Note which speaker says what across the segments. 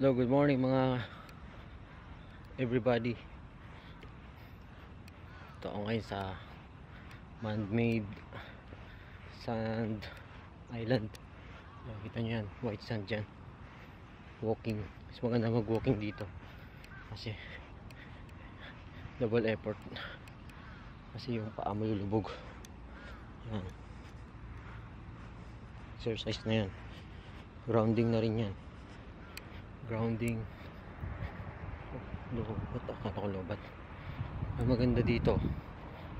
Speaker 1: Hello, good morning mga everybody. Ito ako ngayon sa man-made sand island. Nakita nyo yan, white sand dyan. Walking, mas maganda mag-walking dito kasi double effort, kasi yung paa mo lulubog. Yan, exercise na yan, grounding na rin yan. Grounding. Lobat, akala ko lobat. Ang maganda dito,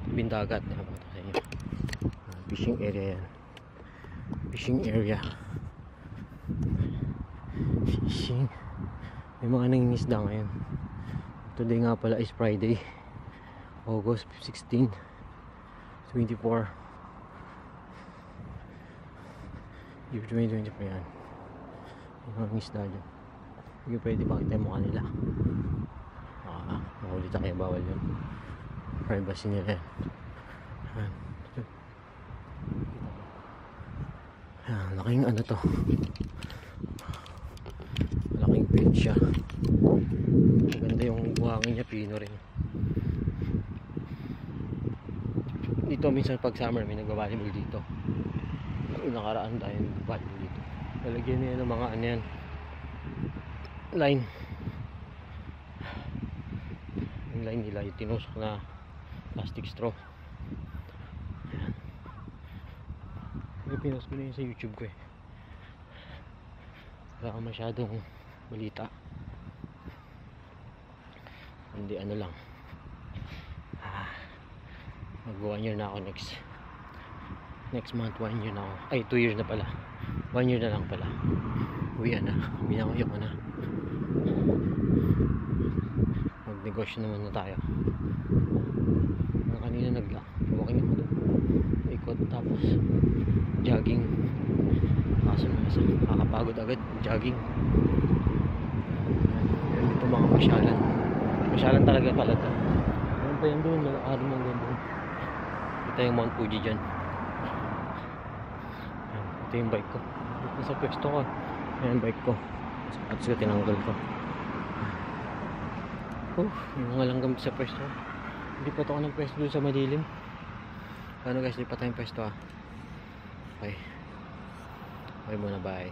Speaker 1: tabing dagat. Nakapata sa inyo, fishing area yan. Fishing area, fishing. May mga nangingisda ngayon. Today nga pala is Friday, August 16, 24 year 2024 yan. May mga nangingisda dyan. Hindi pwede pakita yung mukha nila. Mahuli tayo, bawal yun. Privacy nila yan. Laking ano to, malaking bed siya. Maganda yung buhangin niya, pino rin. Dito minsan pag summer may nagbabalibol dito. Nakaraan tayo nagbabalibol dito. Lalagyan niya ng mga ano yan, line. Yung line nila yung tinusok na plastic straw. Ayan. Pinost ko na yun sa YouTube ko eh. Wala ka masyadong balita, hindi ano lang. Mag 1 year na ako next month. 1 year na ako. Ay, 2 years na pala. 1 year na lang pala. Uwian na. Binangoy ko na. Magnegosyo naman na tayo. Kanina nag-walking ako doon, ikot, tapos jogging. Kaso nakakapagod agad jogging. Yan dito mga pasyalan talaga pala to. Meron pa yan doon, nalakarin mo hanggang doon. Ito yung Mount Fuji dyan. Ito yung bike ko. Nasa pwesto ko. Ayan bike ko. At saka tinanggal ko. Yung mga langgam sa pwesto. Hindi pa ito ako ng pwesto doon sa madilim. Ano guys, hindi pa tayong pwesto. Okay. Okay muna, bye.